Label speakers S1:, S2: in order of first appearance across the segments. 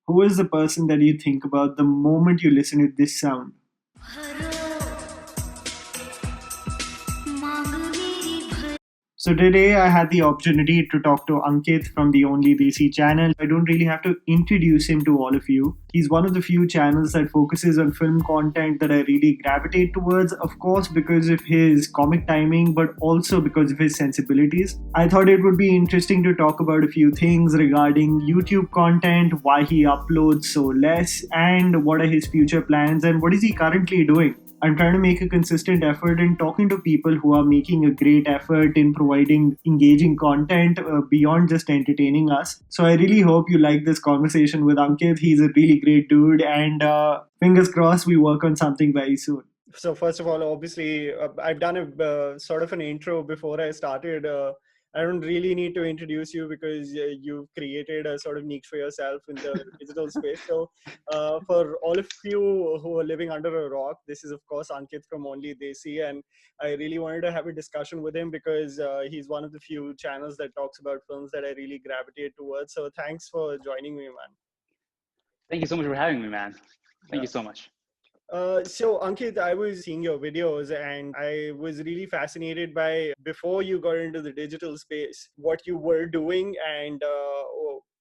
S1: who is the person that you think about the moment you listen to this sound? So today I had the opportunity to talk to Ankit from the Only Desi channel. I don't really have to introduce him to all of you. He's one of the few channels that focuses on film content that I really gravitate towards, of course, because of his comic timing, but also because of his sensibilities. I thought it would be interesting to talk about a few things regarding YouTube content, why he uploads so less, and what are his future plans, and what is he currently doing. I'm trying to make a consistent effort in talking to people who are making a great effort in providing engaging content beyond just entertaining us. So I really hope you like this conversation with Ankit. He's a really great dude, and fingers crossed we work on something very soon.
S2: So first of all, obviously, I've done a sort of an intro before I started. I don't really need to introduce you because you've created a sort of niche for yourself in the digital space. So for all of you who are living under a rock, this is of course Ankit from Only Desi, and I really wanted to have a discussion with him because he's one of the few channels that talks about films that I really gravitate towards. So thanks for joining me, man.
S3: Thank you so much for having me, man. Thank you so much.
S2: So Ankit, I was seeing your videos and I was really fascinated by before you got into the digital space, what you were doing and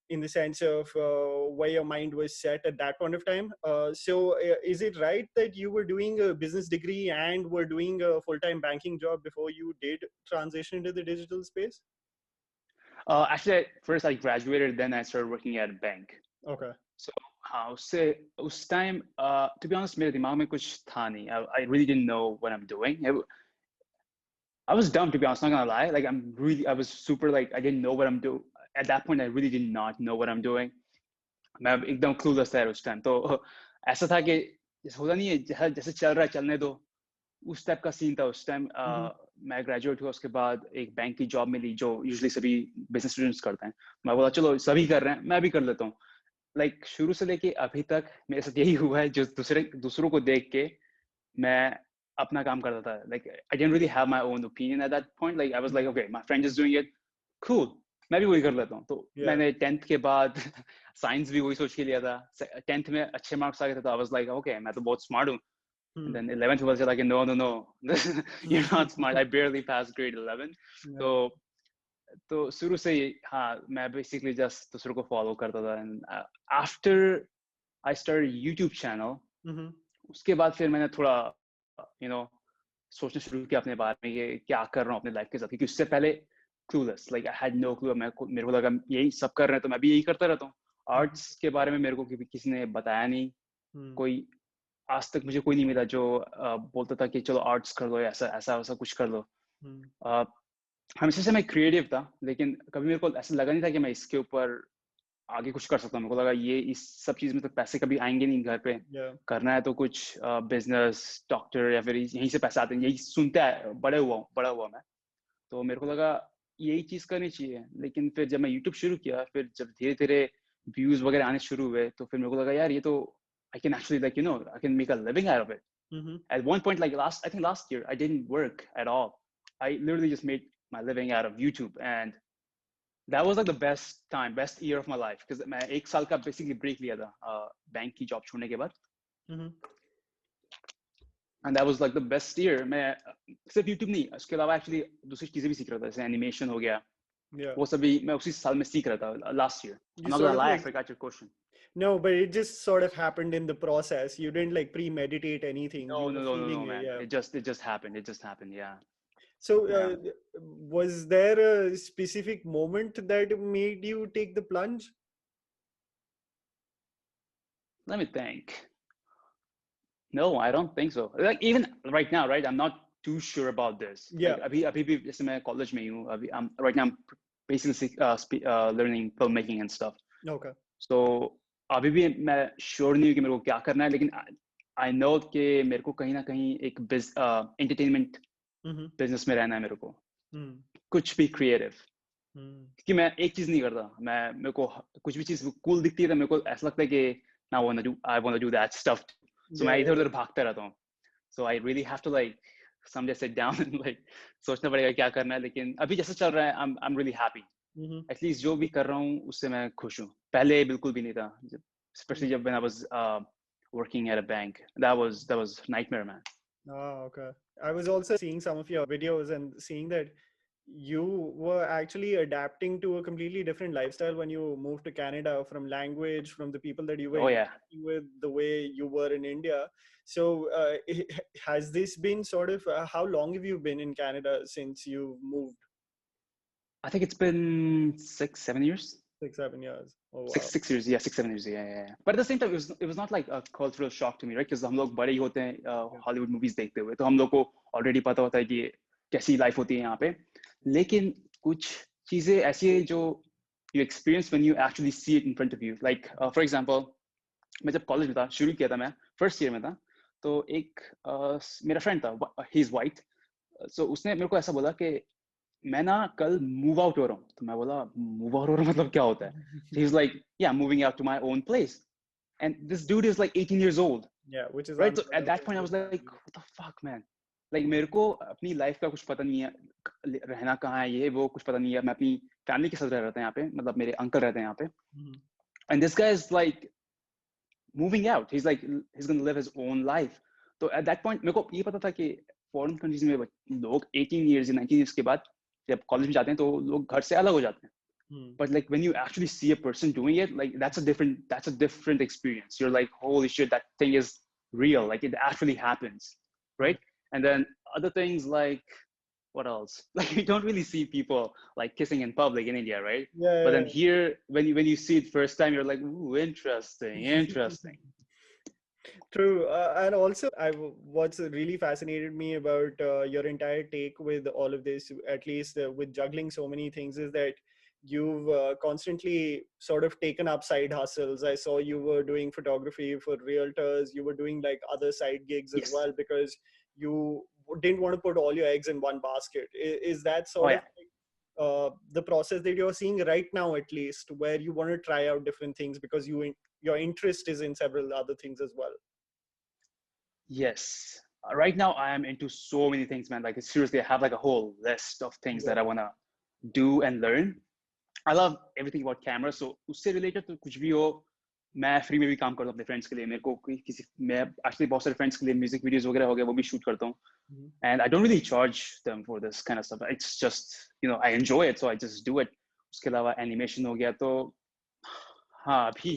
S2: in the sense of where your mind was set at that point of time. Is it right that you were doing a business degree and were doing a full-time banking job before you did transition into the digital space?
S3: Actually, first I graduated, then I started working at a bank.
S2: Okay.
S3: So हाँ उससे उस time to be honest मेरे दिमाग में कुछ था नहीं. I really didn't know what I'm doing. I was dumb, to be honest, not gonna lie. Like I was super like I didn't know what I'm doing. At that point I really did not know what I'm doing. मैं एकदम clueless था उस time. तो ऐसा था कि जैसे होता नहीं है जैसे चल रहा है चलने दो. उस टाइप का सीन था उस टाइम. मैं ग्रेजुएट हुआ उसके बाद एक बैंक की जॉब मिली जो यूजुअली सभी बिजनेस स्टूडेंट्स करते हैं. मैं बोला चलो सभी कर रहे हैं मैं भी कर लेता हूँ. लाइक शुरू से लेके अभी तक मेरे साथ यही हुआ है जो दूसरों को देख के मैं अपना काम करता था. Like I didn't really have my own opinion at that point. Like I was like okay my friend is doing it cool मैं भी वही कर लेता हूँ. तो मैंने 10th के बाद साइंस भी वही सोच के लिया था. 10th में अच्छे मार्क्स आ गए थे तो आई वाज लाइक ओके मैं तो बहुत स्मार्ट हूँ. And then 11th was like no you're not smart. I barely passed grade 11. तो शुरू से ही हाँ मैं basically just दूसरों को follow करता था. And after I started YouTube channel, उसके बाद फिर मैंने थोड़ा सोचना शुरू किया अपने बारे में ये क्या कर रहा हूँ अपने लाइफ के साथ. क्योंकि उससे पहले clueless, like I had no clue. मेरे को लगा यही सब कर रहे हैं तो मैं भी यही करता रहता हूँ. आर्ट्स के बारे में मेरे को किसी ने बताया नहीं. कोई आज तक मुझे कोई नहीं मिला जो बोलता था कि चलो आर्ट्स कर लो ऐसा ऐसा ऐसा कुछ कर लो. हमेशा से मैं क्रिएटिव था लेकिन कभी मेरे को ऐसा लगा नहीं था कि मैं इसके ऊपर आगे कुछ कर सकता हूँ. मेरे को लगा ये इस सब चीज में तो पैसे कभी आएंगे नहीं घर पे. करना है तो कुछ बिजनेस डॉक्टर या फिर यहीं से पैसे आते हैं यही सुनते आए बड़ा हुआ मैं. तो मेरे को लगा यही चीज करनी चाहिए. लेकिन फिर जब मैं यूट्यूब शुरू किया फिर जब धीरे धीरे व्यूज वगैरह आने शुरू हुए तो फिर मेरे को लगा यार ये तो I can actually I can make a living out of it. At one point I think last year I didn't work at all. I literally just made my living out of YouTube and that was like the best year of my life because मैं एक साल का basically break लिया था bank की job छोड़ने के बाद. And that was like the best year. मैं सिर्फ YouTube नहीं उसके अलावा actually दूसरी चीजें भी सीख रहा था जैसे animation हो गया. वो सभी मैं उसी साल में सीख रहा था last year. I'm not gonna lie, I forgot your question.
S2: No, but it just sort of happened in the process. You didn't like premeditate anything.
S3: No, man. Yeah. It just happened. It just happened. Yeah.
S2: So, was there a specific moment that made you take the plunge?
S3: Let me think. No, I don't think so. Like even right now, right? I'm not too sure about this.
S2: Yeah.
S3: Like, अभी भी जैसे मैं college में हूँ. अभी right now I'm basically learning filmmaking and stuff.
S2: Okay.
S3: So अभी भी मैं श्योर नहीं हूँ कि मेरे को क्या करना है लेकिन आई नो कि मेरे को कहीं ना कहीं एक एंटरटेनमेंट बिजनेस में रहना है मेरे को. कुछ भी क्रिएटिव. क्योंकि मैं एक चीज नहीं करता. मेरे को कुछ भी चीज कूल दिखती है तो मेरे को ऐसा लगता है कि I want to do that stuff. So मैं इधर उधर भागता रहता हूँ. So I really have to like someday sit down and like सोचना पड़ेगा क्या करना है. लेकिन अभी जैसा चल रहा है I'm really happy. एटलीस्ट जो भी कर रहा हूँ उससे मैं खुश हूँ. पहले बिल्कुल भी नहीं था. especially when I was working at a bank. That was nightmare, man.
S2: Oh, okay. I was also seeing some of your videos and seeing that you were actually adapting to a completely different lifestyle when you moved to Canada, from language, from the people that you were
S3: Oh yeah.
S2: interacting with, the way you were in India. So, has this been sort of how long have you been in Canada since you moved?
S3: I think it's been 6, 7 years.
S2: 6, 7 years. Oh, wow.
S3: 6 years, yeah, 6, 7 years, yeah. But at the same time, it was not like a cultural shock to me, right? Because हम लोग बड़े ही होते हैं
S2: Yeah.
S3: Hollywood movies देखते हुए, तो हम लोग को ऑलरेडी पता होता है कि कैसी लाइफ होती है यहाँ पे. लेकिन कुछ चीजें ऐसी है जो you experience when you actually see it in front of you. Like for example, मैं जब कॉलेज में था, शुरू किया था मैं फर्स्ट ईयर में था, तो एक मेरा फ्रेंड था, ही इज वाइट. सो उसने मेरे को ऐसा बोला कि मैं ना कल मूव आउट हो रहा हूँ. तो मैं बोला मूव आउट हो रहा हूँ मतलब क्या होता है? He is like yeah moving out to my own place. And this dude is like 18 years old,
S2: Yeah, which is
S3: right? So
S2: unheard
S3: at
S2: of
S3: that point I
S2: in
S3: was
S2: this
S3: like,
S2: country.
S3: what the fuck, man? Like मेरे को अपनी life का कुछ पता नहीं है, रहना कहाँ है, ये वो कुछ पता नहीं है. मैं अपनी फैमिली के साथ रह रहा था यहाँ पे, मतलब मेरे अंकल रहते हैं यहाँ पे. And this guy is like moving out. He's like he's gonna live his own life. So at that point मेरे को ये पता था कि फॉरेन कंट्रीज में लोग 18 years या 19 years के बाद जब कॉलेज में जाते हैं तो लोग घर से अलग हो जाते हैं. But like when you actually see a person doing it, like that's a different experience. You're like, holy shit, that thing is real. Like it actually happens, right? And then other things like what else? Like you don't really see people like kissing in public in India, right? But then
S2: Yeah.
S3: here, when you see it first time, you're like, ooh, interesting.
S2: True, and also what's really fascinated me about your entire take with all of this, at least with juggling so many things, is that you've constantly sort of taken up side hustles. I saw you were doing photography for realtors. You were doing like other side gigs as
S3: Yes.
S2: well because you didn't want to put all your eggs in one basket. Is that
S3: Oh
S2: sort of
S3: yeah.
S2: the process that you're seeing right now, at least, where you want to try out different things because your interest is in several other things as well?
S3: Yes. Right now, I am into so many things, man. Like seriously, I have like a whole list of things that I wanna do and learn. I love everything about camera. So उससे related तो कुछ भी हो, मैं free में भी काम करता हूँ अपने friends के लिए. मेरे को किसी मैं actually बहुत सारे friends के लिए music videos वगैरह हो गए वो भी shoot करता हूँ. And I don't really charge them for this kind of stuff. It's just I enjoy it, so I just do it. उसके अलावा animation हो गया तो हाँ अभी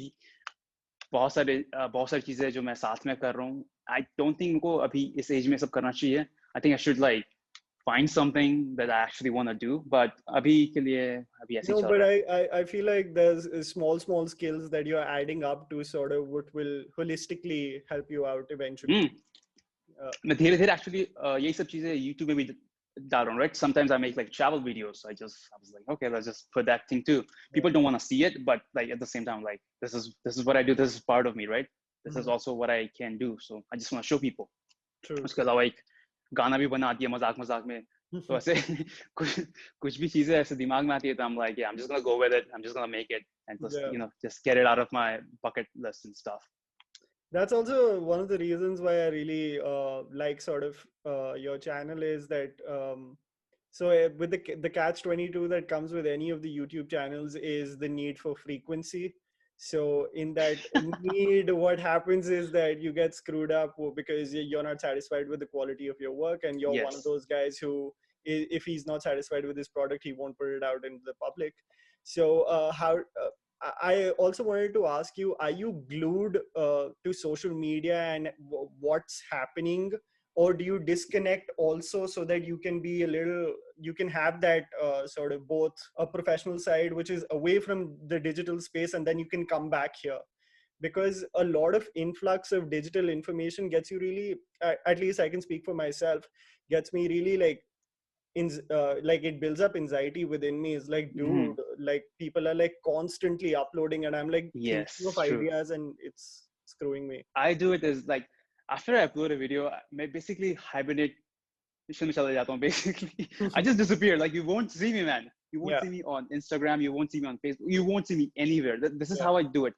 S3: बहुत सारी चीजें जो मैं साथ में कर रहा हूँ. I don't think मुझको अभी इस एज में सब करना चाहिए. I think I should like find something that I actually want to do, but अभी के लिए अभी ऐसे ही
S2: No,
S3: चल
S2: but
S3: रहा है.
S2: I feel like there's small skills that you're adding up to sort of what will holistically help you out eventually.
S3: मैं धीरे धीरे actually यही सब चीजें YouTube में भी डाल रहा हूँ, right? Sometimes I make like travel videos. I was like, okay, let's just put that thing too. People don't want to see it, but like at the same time, like this is what I do. This is part of me, right? This is also what I can do. So I just want to show people.
S2: True.
S3: उसके अलावा एक गाना भी बना दिया मजाक में. तो ऐसे कुछ भी चीजें ऐसे दिमाग में आती है तो I'm like, yeah, I'm just gonna go with it. I'm just gonna make it and just just get it out of my bucket list and stuff.
S2: That's also one of the reasons why I really like sort of your channel is that so with the catch 22 that comes with any of the YouTube channels is the need for frequency. So in that need, what happens is that you get screwed up because you're not satisfied with the quality of your work, and you're one of those guys who, if he's not satisfied with his product, he won't put it out into the public. So I also wanted to ask you, are you glued to social media and what's happening, or do you disconnect also so that you can be you can have that sort of both a professional side, which is away from the digital space, and then you can come back here? Because a lot of influx of digital information gets you really, at least I can speak for myself, gets me really like, like it builds up anxiety within me. It's like, dude, like people are like constantly uploading and I'm like thinking of ideas and it's screwing me.
S3: I do it as like after I upload a video, I basically hibernate. Basically, I just disappear. Like you won't see me, man. You won't see me on Instagram. You won't see me on Facebook. You won't see me anywhere. This is how I do it.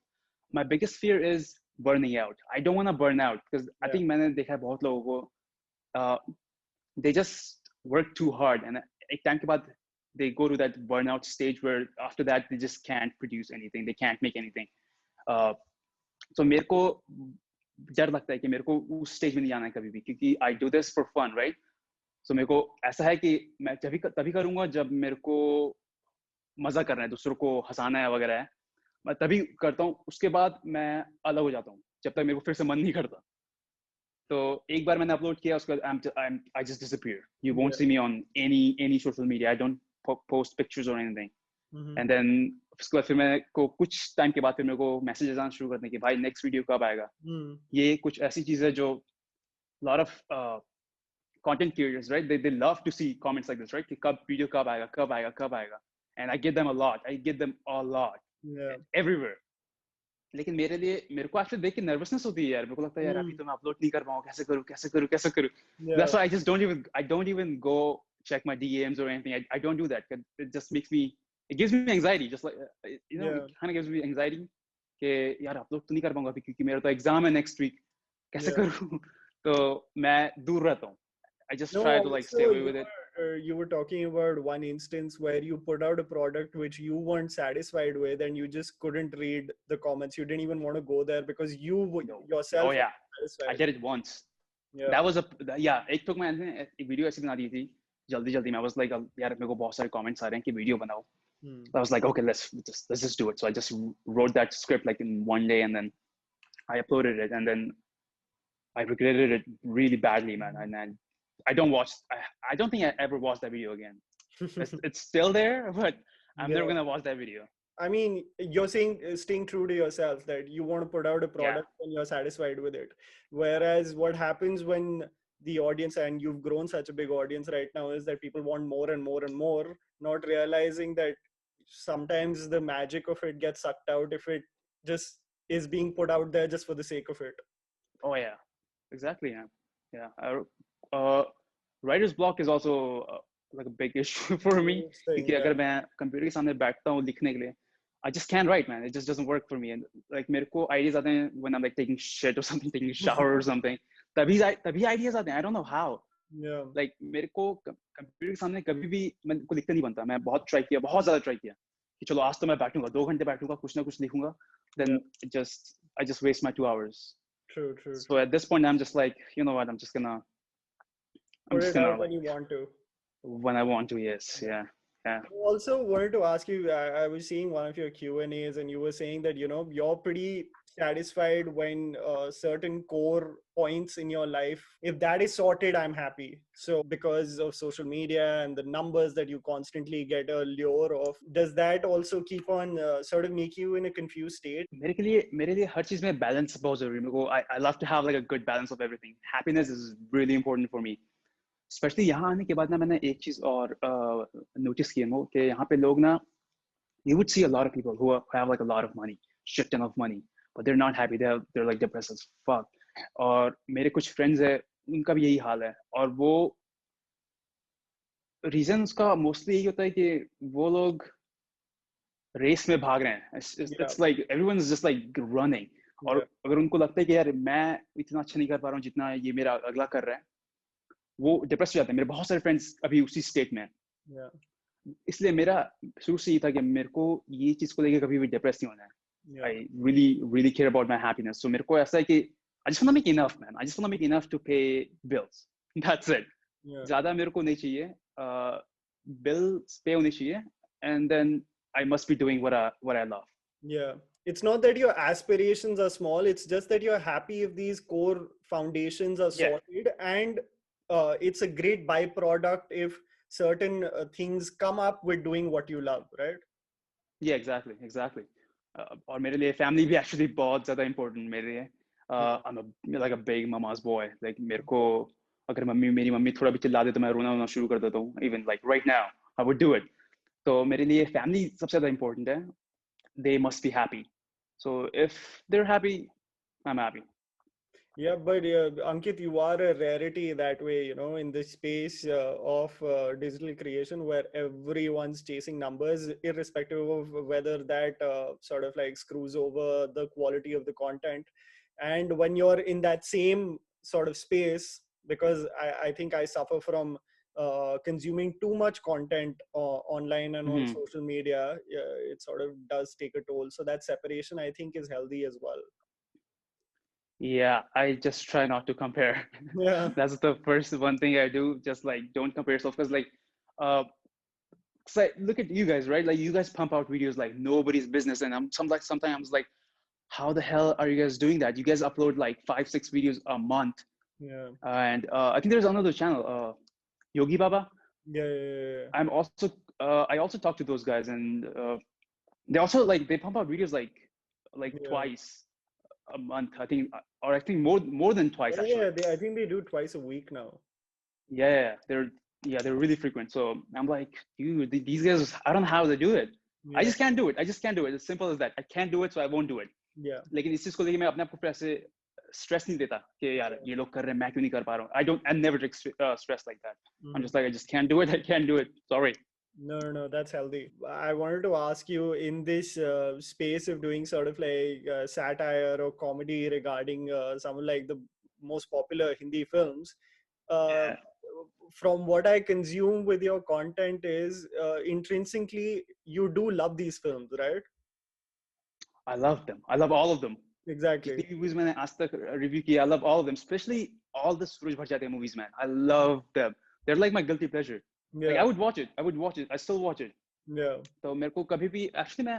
S3: My biggest fear is burning out. I don't want to burn out because I think मैंने देखा है बहुत लोगों को they just work too hard and एक time के बाद they go to that burnout stage where after that they just can't produce anything. They can't make anything. So मेरे को डर लगता है कि मेरे को उस स्टेज में नहीं आना है कभी भी, क्योंकि I do this for fun, right? So मेरे को ऐसा है कि मैं तभी करूँगा जब मेरे को मजा करना है, दूसरों को हंसाना है वगैरह है, मैं तभी करता हूँ. उसके बाद मैं अलग हो जाता हूँ जब तक मेरे को फिर से मन नहीं करता. तो एक बार मैंने अपलोड किया, उसके बाद I just disappear. You won't see me on any social media. I don't post pictures or anything. And then उसके बाद फिर मेरे को कुछ टाइम के बाद फिर मेरे को मैसेजेस आना शुरू करते हैं कि भाई नेक्स्ट वीडियो कब आएगा. ये कुछ ऐसी चीज है जो lot of content creators, right? They love to see comments like this, right? कि कब वीडियो कब आएगा, कब आएगा, कब आएगा. And I get them a lot. I get them a lot.
S2: Yeah.
S3: Everywhere. लेकिन मेरे को एक्चुअली देख के नर्वसनेस होती है यार. मेरे को लगता है यार अभी तो मैं अपलोड नहीं कर पाऊँ, कैसे करूँ. That's why I don't even go check my DMs or anything. I don't do that. It just makes me, it gives me anxiety. Just like it kind of gives me anxiety कि यार upload तो नहीं कर पाऊंगा अभी क्योंकि मेरा तो एग्जाम है नेक्स्ट वीक, कैसे करूँ. तो मैं दूर रहता हूँ. I just try to like stay away with it.
S2: You were talking about one instance where you put out a product which you weren't satisfied with, and you just couldn't read the comments. You didn't even want to go there because you yourself
S3: Oh yeah,
S2: weren't satisfied.
S3: I did it once.
S2: Yeah.
S3: That was एक तो मैंने एक video ऐसी बना दी थी जल्दी में. I was like यार मेरे को बहुत सारे comments आ रहे हैं कि वीडियो बनाओ. I was like okay, let's just do it. So I just wrote that script like in one day, and then I uploaded it, and then I regretted it really badly, man. And then I don't think I ever watched that video again. It's still there, but I'm never gonna watch that video.
S2: I mean, you're saying staying true to yourself, that you want to put out a product and you're satisfied with it. Whereas what happens when the audience, and you've grown such a big audience right now, is that people want more and more and more, not realizing that sometimes the magic of it gets sucked out if it just is being put out there just for the sake of it.
S3: Oh yeah, exactly. Yeah. Writer's block is also like a big issue for me. क्योंकि अगर मैं computer के सामने बैठता हूँ लिखने के लिए, I just can't write, man. It just doesn't work for me. And like मेरे को ideas आते हैं when I'm like taking shit or something, taking a shower or something. तभी ideas आते हैं. I don't know how.
S2: Yeah.
S3: Like मेरे को computer के सामने कभी भी मेरे को लिखते नहीं बनता. मैं बहुत ट्राई किया, बहुत ज़्यादा ट्राई किया कि चलो आज तो मैं बैठूंगा, 2 घंटे बैठूंगा, कुछ ना कुछ लिखूंगा. Then I just waste my 2 hours.
S2: True.
S3: So at this point, I'm just like, you know what? I'm just gonna
S2: put it out when you want to.
S3: When I want to, yes. Yeah.
S2: I also wanted to ask you, I was seeing one of your Q&As, and you were saying that, you're pretty satisfied when certain core points in your life, if that is sorted, I'm happy. So because of social media and the numbers that you constantly get a lure of, does that also keep on sort of make you in a confused state?
S3: मेरे लिए हर चीज में balance बहुत जरूरी है. मेरे को I love to have like a good balance of everything. Happiness is really important for me. Especially यहाँ आने के बाद ना मैंने एक चीज और notice किया कि यहाँ पे लोग ना, you would see a lot of people who have like a lot of money, shit ton of money, but they're not happy. They're like depressed as fuck. और मेरे कुछ friends है, उनका भी यही हाल है. और वो reason उसका mostly यही होता है कि वो लोग रेस में भाग रहे हैं. It's like everyone's just like running. और अगर उनको लगता है कि यार मैं इतना अच्छा नहीं कर पा रहा हूँ जितना ये मेरा अगला कर रहा है, वो डिप्रेस हो जाते हैं. मेरे बहुत सारे फ्रेंड्स अभी उसी स्टेट में हैं. इसलिए मेरा शुरू से ये था कि मेरे को ये चीज को लेकर कभी भी डिप्रेस नहीं होना है. I really care about my happiness. So मेरे को ऐसा है कि I just want to make enough, man. I just want to make enough to pay bills. That's it. ज़्यादा मेरे को नहीं चाहिए. Bills pay होने चाहिए, and then I must be doing what I love.
S2: Yeah. It's not that your aspirations are small. It's just that you're happy if these core foundations are sorted, and it's a great byproduct if certain things come up with doing what you love, right?
S3: Yeah, exactly. और मेरे लिए family भी actually बहुत ज़्यादा important मेरे लिए. I'm like a big mama's boy. Like मेरे को अगर मेरी मम्मी थोड़ा भी चिल्ला दे तो मैं रोना शुरू कर देता हूँ. Even like right now, I would do it. तो मेरे लिए family सबसे ज़्यादा important है. They must be happy. So if they're happy, I'm happy.
S2: Yeah, but Ankit, you are a rarity that way, in the space of digital creation where everyone's chasing numbers, irrespective of whether that sort of like screws over the quality of the content. And when you're in that same sort of space, because I think I suffer from consuming too much content online and on social media, it sort of does take a toll. So that separation, I think, is healthy as well.
S3: Yeah, I just try not to compare.
S2: Yeah.
S3: That's the first one thing I do. Just like don't compare yourself because like uh 'cause I look at you guys, right? Like you guys pump out videos like nobody's business, and sometimes like, how the hell are you guys doing that? You guys upload like 5, 6 videos a month,
S2: Yeah.
S3: and I think there's another channel, Yogi Baba.
S2: Yeah. Yeah.
S3: I also talk to those guys, and they also like they pump out videos like
S2: Yeah.
S3: twice a month, I think, or I think more than twice
S2: Yeah. Yeah.
S3: actually.
S2: I think they do twice a week now.
S3: Yeah, they're really frequent. So I'm like, dude, these guys, I don't know how they do it. I
S2: Yeah.
S3: just can't do it. I just can't do it. As simple as that. I can't do it, so I won't do it.
S2: Yeah.
S3: लेकिन इस चीज को लेके मैं अपने आप को फिर ऐसे stress नहीं देता कि यार
S2: Yeah.
S3: ये लोग कर रहे हैं मैं क्यों नहीं कर पा रहा हूँ. I never take stress like that. I'm
S2: Mhm.
S3: just like, I just can't do it. I can't do it. Sorry.
S2: No, no, no, that's healthy. I wanted to ask you in this space of doing sort of like satire or comedy regarding some like the most popular Hindi films. Uh,
S3: Yeah,
S2: from what I consume with your content is intrinsically you do love these films, right?
S3: I love them. I love all of them.
S2: Exactly.
S3: जितनी भी movies मैंने आज तक review की, I love all of them. Especially all the Suraj Bhattacharya movies, man. I love them. They're like my guilty pleasure. Like
S2: Yeah.
S3: I would watch it. I would watch it. I still watch it.
S2: Yeah.
S3: तो मेरे को कभी भी actually मैं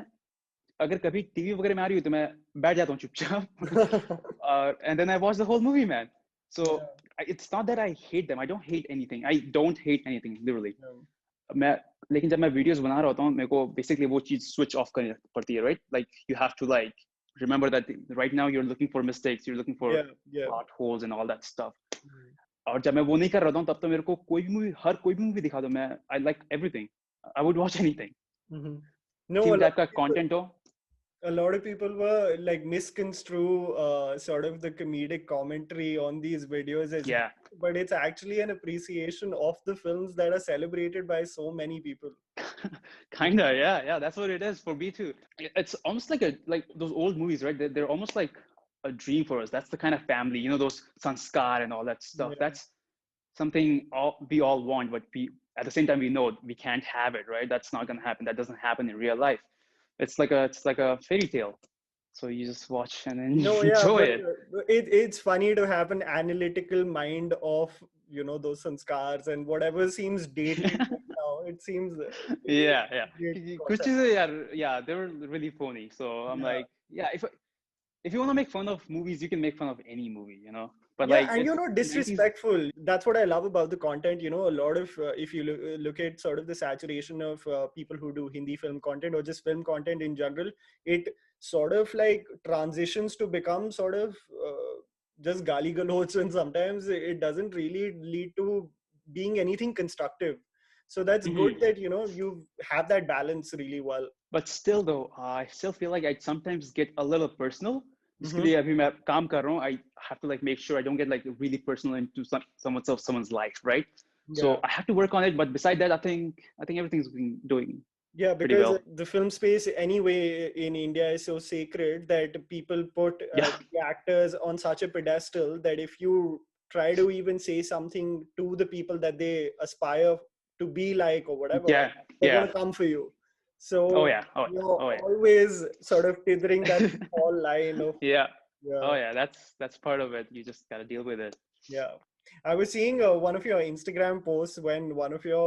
S3: अगर कभी TV वगैरह में आ रही हूँ तो मैं बैठ जाता हूँ चुपचाप and then I watch the whole movie, man. So
S2: Yeah.
S3: it's not that I hate them. I don't hate anything. I don't hate anything, literally.
S2: Yeah.
S3: मैं लेकिन जब मैं वीडियोस बना रहा होता हूँ मेरे को बेसिकली वो चीज स्विच ऑफ करनी पड़ती है, right? Like you have to like remember that right now you're looking for mistakes, you're looking for
S2: Yeah. Yeah.
S3: plot holes and all that stuff.
S2: Mhm.
S3: और जब मैं वो नहीं कर रहा हूँ तब तो मेरे को हर कोई भी मूवी दिखा दो, मैं I like everything. I would watch anything.
S2: Mhm. No,
S3: किसी
S2: a
S3: भी
S2: lot
S3: टाइप का
S2: of people,
S3: कंटेंट हो.
S2: a lot of people were like misconstrue sort of the comedic commentary on these videos as
S3: Yeah.
S2: but it's actually an appreciation of the films that are celebrated by so many people.
S3: Kinda, yeah, that's what it is for me too. It's almost like those old movies, right? They're almost like a dream for us. That's the kind of family, those sanskar and all that stuff.
S2: Yeah.
S3: That's something we all want, but we at the same time we know we can't have it, right? That's not gonna happen. That doesn't happen in real life. It's like a fairy tale. So you just watch and then
S2: No,
S3: you
S2: yeah,
S3: enjoy
S2: but
S3: it.
S2: it's funny to have an analytical mind of those sanskars and whatever seems dated right now. It seems
S3: Yeah,
S2: it's a great
S3: कुछ
S2: concept.
S3: चीजें yeah, they were really phony. So I'm
S2: Yeah.
S3: like, yeah, if you want to make fun of movies, you can make fun of any movie. But
S2: Yeah,
S3: like
S2: and
S3: it's 90s.
S2: disrespectful. That's what I love about the content. A lot of if you look at sort of the saturation of people who do Hindi film content or just film content in general, it sort of like transitions to become sort of just gali galoch, and sometimes it doesn't really lead to being anything constructive. So that's good
S3: Mhm.
S2: that you have that balance really well.
S3: But still though, I still feel like I sometimes get a little personal. जिसके
S2: Mm-hmm.
S3: लिए अभी मैं काम कर रहा हूँ, I have to like make sure I don't get like really personal into someone's life, right?
S2: Yeah.
S3: So I have to work on it. But beside that, I think everything's been doing
S2: Yeah,
S3: pretty
S2: because
S3: well.
S2: the film space anyway in India is so sacred that people put
S3: Yeah,
S2: the actors on such a pedestal that if you try to even say something to the people that they aspire to be like or whatever,
S3: yeah,
S2: they're
S3: yeah.
S2: gonna come for you.
S3: Oh
S2: So
S3: yeah, oh yeah,
S2: you're
S3: oh yeah.
S2: always sort of tethering that small line of
S3: Yeah.
S2: yeah.
S3: Oh yeah, that's part of it. You just gotta deal with it.
S2: Yeah. I was seeing one of your Instagram posts when one of your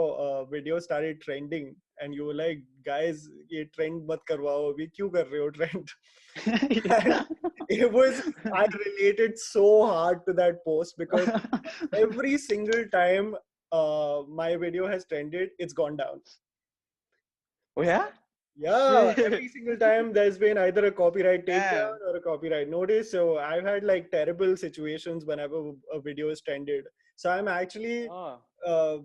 S2: videos started trending, and you were like, "Guys, ये trend मत करवाओ अभी क्यों कर रहे हो trend?" And
S3: Yeah.
S2: it was I related so hard to that post because every single time my video has trended, it's gone down.
S3: Oh yeah?
S2: Yeah,
S3: Shit.
S2: every single time there's been either a copyright takedown
S3: Man.
S2: or a copyright notice. So I've had like terrible situations whenever a video is trended. So I'm actually
S3: Oh.
S2: uh,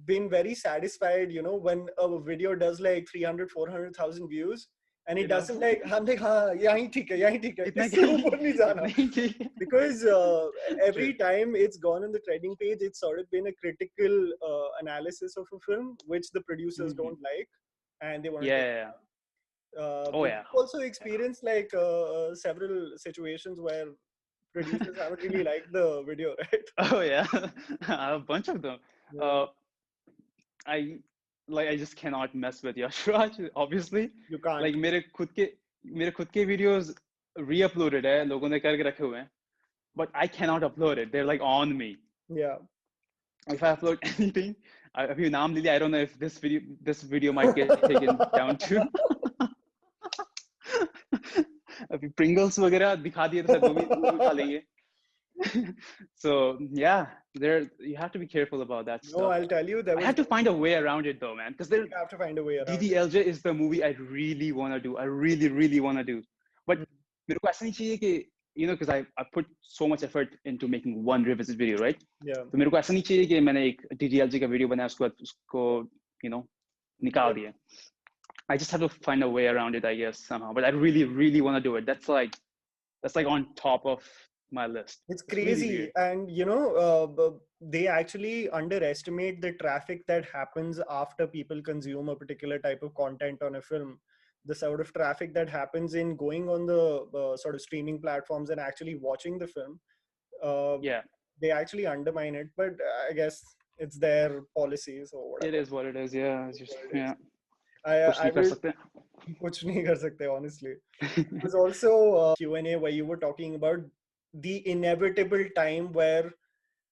S2: been very satisfied, when a video does like 300, 400,000 views and it
S3: You know.
S2: doesn't like, I'm like, हाँ, यहीं ठीक है, यहीं ठीक है,
S3: इतना
S2: इससे ऊपर नहीं जाना.
S3: इतना ही ठीक है.
S2: Because every
S3: Shit.
S2: time it's gone on the trending page, it's sort of been a critical analysis of a film, which the producers
S3: Mhm.
S2: don't like and they want to
S3: Yeah,
S2: take
S3: yeah, yeah. Oh
S2: but
S3: yeah.
S2: you've also experienced like several situations where producers haven't really liked the video, right?
S3: Oh yeah. A bunch of them.
S2: Yeah,
S3: Uh, I just cannot mess with Yash Raj, obviously.
S2: you can't.
S3: Like मेरे खुद के videos re-uploaded है, लोगों ने करके रखे हुए हैं. but I cannot upload it. They're like on me.
S2: Yeah.
S3: If I upload anything, if you naam liya, I don't know if this video might get taken down too. अभी Pringles वगैरह दिखा दिए तो शायद वो भी उठा लेंगे. So yeah, you have to be careful about that
S2: No,
S3: stuff.
S2: I'll tell you,
S3: I had to find a way around it though, man, because
S2: you have to find a way around it.
S3: DDLJ is the movie I really want to do. I really, really want to do. But मेरे को ऐसा नहीं चाहिए कि, you know, because I put so much effort into making one revisit video, right?
S2: Yeah.
S3: तो मेरे को ऐसा नहीं चाहिए कि मैंने एक DDLJ का video बनाया उसको you know निकाल दिया. I just have to find a way around it, I guess, somehow. But I really, really want to do it. That's like on top of my list.
S2: It's crazy.
S3: Really
S2: and you know, they actually underestimate the traffic that happens after people consume a particular type of content on a film. The sort of traffic that happens in going on the sort of streaming platforms and actually watching the film.
S3: Yeah.
S2: They actually undermine it, but I guess it's their policies or whatever.
S3: It is what it is. Yeah. It's just, yeah.
S2: कुछ नहीं कर सकते, honestly. There's also a Q&A where you were talking about the inevitable time where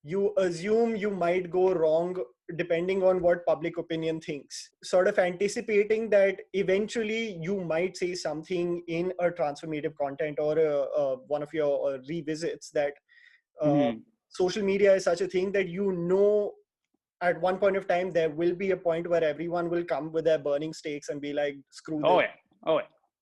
S2: you assume you might go wrong depending on what public opinion thinks, sort of anticipating that eventually you might say something in a transformative content or one of your revisits that social media is such a thing that, you know, at one point of time there will be a point where everyone will come with their burning stakes and be like, screw this.
S3: Oh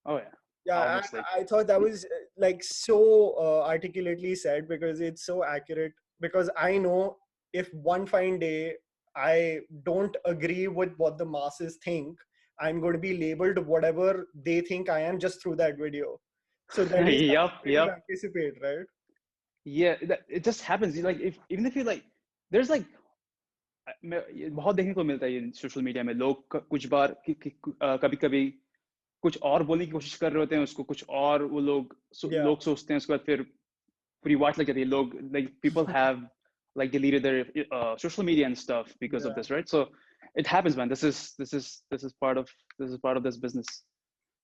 S3: yeah.
S2: Yeah, I thought that was like so articulately said, because it's so accurate. Because I know if one fine day I don't agree with what the masses think, I'm going to be labeled whatever they think I am just through that video. So that is
S3: yep.
S2: Anticipate, right?
S3: Yeah, it just happens. Like even if you like, there's like बहुत देखने को मिलता है social media में, लोग कुछ बार कभी कुछ और बोलने की कोशिश कर रहे होते हैं उसको, कुछ और वो लोग सोचते हैं, उसके बाद फिर पूरी वाट लग जाती है. लोग, like people have like deleted their social media and stuff because of this, right? So it happens, man. This is part of this business.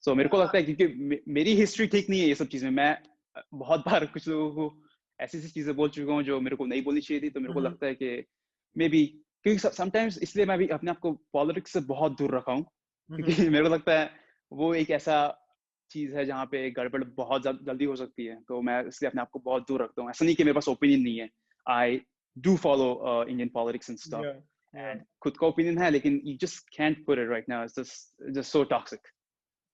S3: So मेरे को लगता है क्योंकि मेरी हिस्ट्री ठीक नहीं है ये सब चीजें, मैं बहुत बार कुछ लोगों को ऐसी चीजें बोल चुका हूँ जो मेरे को नहीं बोलनी चाहिए थी. तो मेरे को लगता है कि मे बी, क्योंकि समटाइम्स इसलिए मैं भी अपने आप को पॉलिटिक्स से बहुत दूर रखा हूँ, क्योंकि मेरे को लगता है वो एक ऐसा चीज है जहाँ पे गड़बड़ बहुत जल्दी हो सकती है. तो मैं इसलिए अपने आप को बहुत दूर रखता हूँ. ऐसा नहीं कि मेरे पास ओपिनियन नहीं है. I do follow Indian politics and stuff, and खुद का ओपिनियन है, लेकिन you just can't put it right now. It's just so toxic.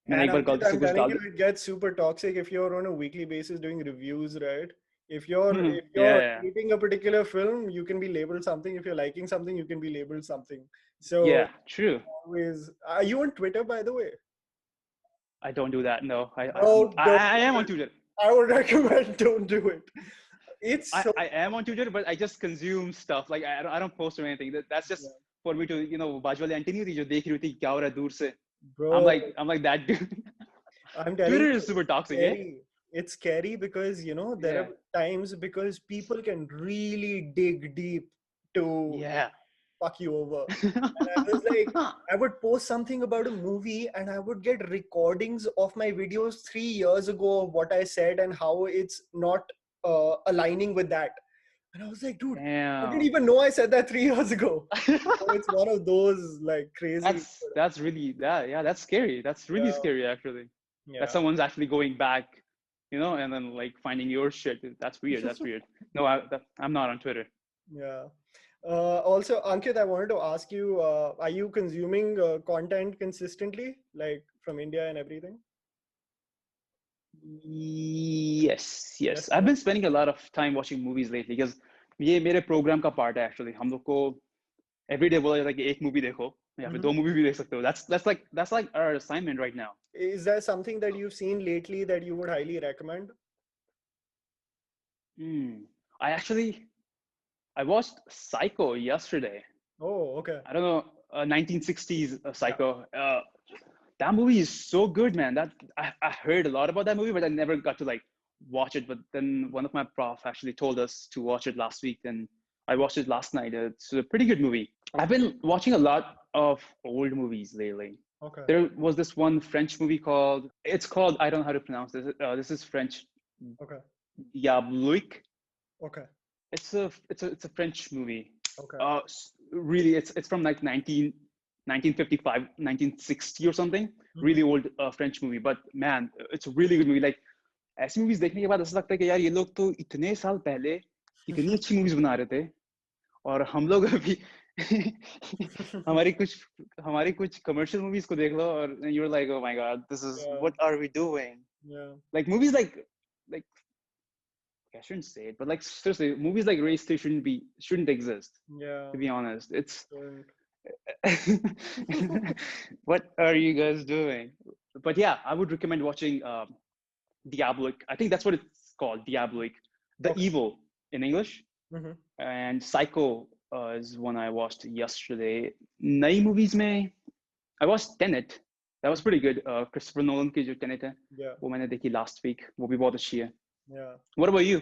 S2: And I'm telling you, it gets super toxic if you're on a weekly basis doing reviews, right? If you're hating a particular film, you can be labeled something. If you're liking something, you can be labeled something. So
S3: yeah, true.
S2: Always. Are you on Twitter, by the way?
S3: I don't do that. No, I am on Twitter.
S2: I would recommend don't do it.
S3: I am on Twitter, but I just consume stuff. Like I don't post or anything. That's just for me to, you know, बाजू वाली aunty नहीं थी जो देख रही थी क्या हो रहा है दूर से. Bro, I'm like that dude.
S2: I'm telling
S3: Twitter
S2: you,
S3: is super toxic.
S2: It's scary because, you know, there are times because people can really dig deep to fuck you over. And I was like, I would post something about a movie and I would get recordings of my videos 3 years ago of what I said and how it's not aligning with that. And I was like, dude, I didn't even know I said that 3 years ago. So it's one of those like crazy.
S3: That's really that's scary. That's really scary actually. That someone's actually going back, you know, and then like finding your shit. That's weird. That's weird. No, I'm not on Twitter.
S2: Yeah. Also, Ankit, I wanted to ask you: are you consuming content consistently, like from India and everything?
S3: Yes. I've been spending a lot of time watching movies lately because ये मेरे program का part है actually. हम लोग को every day बोला जाता है कि एक movie देखो या फिर 2 movie भी देख सकते हो. That's like our assignment right now.
S2: Is there something that you've seen lately that you would highly recommend?
S3: I watched Psycho yesterday.
S2: Oh, okay.
S3: I don't know, 1960s Psycho. That movie is so good, man. That I heard a lot about that movie, but I never got to like watch it. But then one of my prof actually told us to watch it last week, and I watched it last night. It's a pretty good movie. I've been watching a lot of old movies lately.
S2: Okay.
S3: There was this one French movie called I don't know how to pronounce this. This is French.
S2: Okay.
S3: Diabolique.
S2: Okay.
S3: It's a French movie.
S2: Okay.
S3: Really, it's from like 1955, 1960 or something. Really old French movie, but man, it's a really good movie. Like ऐसी movies देखने के बाद ऐसा लगता है कि यार ये लोग तो इतने साल पहले इतनी अच्छी movies बना रहे थे और हम लोग अभी हमारी कुछ commercial movies को देख लो और you're like, oh my god, this is
S2: Yeah.
S3: what are we doing?
S2: Yeah.
S3: Like movies like I shouldn't say it, but like seriously, movies like Race 3 shouldn't exist.
S2: Yeah.
S3: To be honest, it's
S2: Don't.
S3: what are you guys doing? But yeah, I would recommend watching Diabolic. I think that's what it's called, Diabolic, the
S2: Okay.
S3: evil in English.
S2: Mm-hmm.
S3: And Psycho is one I watched yesterday. Nai movies mein, I watched Tenet. That was pretty good. Christopher Nolan की जो Tenet है,
S2: Yeah.
S3: वो मैंने देखी last week. वो भी बहुत अच्छी है.
S2: Yeah.
S3: What about you?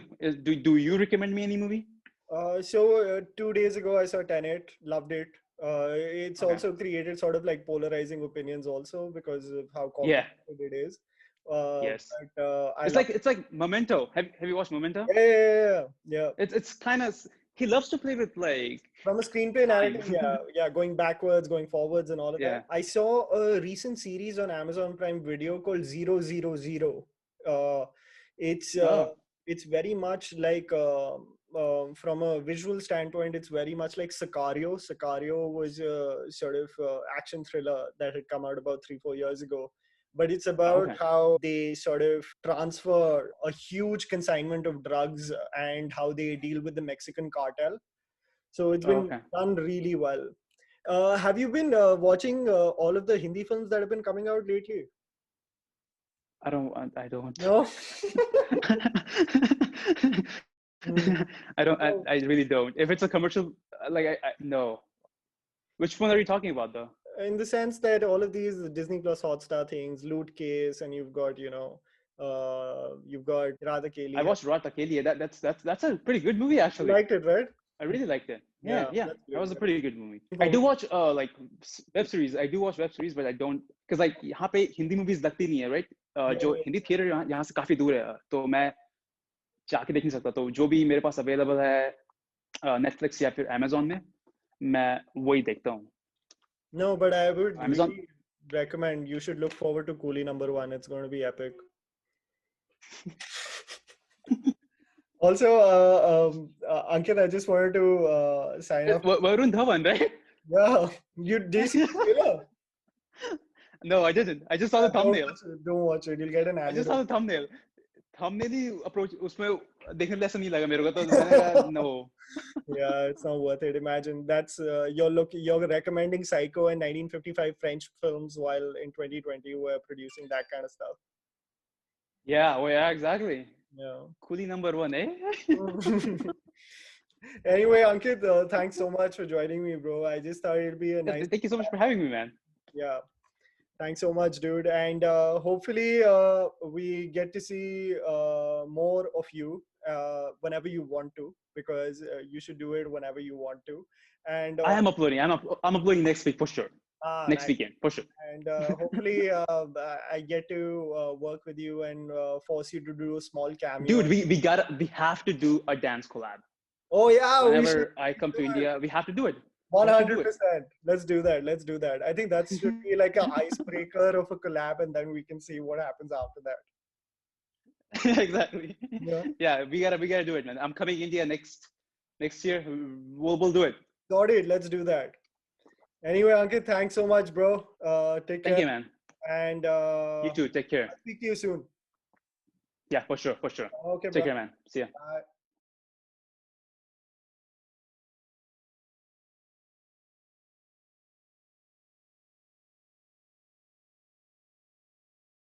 S3: Do you recommend me any movie?
S2: So 2 days ago, I saw Tenet, loved it. It's
S3: Okay.
S2: also created sort of like polarizing opinions also because of how
S3: Yeah.
S2: complicated it is.
S3: Yes.
S2: But
S3: It's like Memento. Have you watched Memento?
S2: Yeah.
S3: It's kind of, he loves to play with like
S2: From a screenplay
S3: time.
S2: narrative, yeah, going backwards, going forwards, and all of
S3: Yeah.
S2: that. I saw a recent series on Amazon Prime Video called 000. It's
S3: Oh.
S2: it's very much like from a visual standpoint, it's very much like Sicario. Sicario was a sort of action thriller that had come out about 3-4 years ago. But it's about
S3: Okay.
S2: how they sort of transfer a huge consignment of drugs and how they deal with the Mexican cartel. So it's been
S3: Okay.
S2: done really well. Have you been watching all of the Hindi films that have been coming out lately?
S3: I don't.
S2: No.
S3: I really don't. If it's a commercial, like I no. Which one are you talking about though?
S2: In the sense that all of these Disney Plus Hotstar things, Loot Case, and you've got you've got Radha Keli.
S3: I watched Rat Akeli. That's a pretty good movie
S2: You
S3: actually.
S2: liked it, right?
S3: I really liked it. Yeah.
S2: that's
S3: That was a
S2: good.
S3: pretty good movie. I do watch like web series. I do watch web series, but I don't because like यहाँ पे Hindi movies लगती नहीं है, right? जो Hindi theatre यहाँ से काफी दूर है, तो मैं जाके देख नहीं सकता. तो जो भी मेरे पास अवेलेबल है Netflix या फिर Amazon में, मैं वही देखता हूँ.
S2: No, but I would
S3: Amazon.
S2: really recommend you should look forward to Coolie #1. It's going to be epic. Also, Ankit, I just wanted to sign off.
S3: Varun Dhawan, right?
S2: Yeah, did you see the trailer?
S3: No, I didn't. I just saw the thumbnail.
S2: Don't watch it. You'll get an
S3: I
S2: anime.
S3: just saw the thumbnail. Thumbnail he approach उसमें देखने में ऐसा नहीं लगा मेरे को, तो मैंने कहा no.
S2: Yeah, it's not worth it. Imagine that's you're recommending Psycho and 1955 French films while in 2020 we're producing that kind of stuff.
S3: Yeah, well, yeah, exactly.
S2: Yeah.
S3: Coolie #1, eh?
S2: Anyway, Ankit, thanks so much for joining me, bro. I just thought it'd be a nice.
S3: Thank you so much for having me, man.
S2: Yeah. Thanks so much, dude. And hopefully we get to see more of you whenever you want to, because you should do it whenever you want to. And
S3: I am uploading. I'm uploading next week for sure. Next weekend for sure.
S2: And hopefully I get to work with you and force you to do a small cameo.
S3: Dude, we have to do a dance collab.
S2: Oh yeah.
S3: Whenever I come to India, we have to do it.
S2: 100%. Let's do that. I think that should be like an icebreaker of a collab, and then we can see what happens after that.
S3: Exactly. Yeah, we gotta do it, man. I'm coming India next year. We'll do it.
S2: Got it. Let's do that. Anyway, Ankit, thanks so much, bro. Take care.
S3: Thank you, man.
S2: And
S3: you too. Take care.
S2: I'll speak to you soon.
S3: Yeah, for sure.
S2: Okay,
S3: Take
S2: bro.
S3: care, man. See ya.
S2: Bye.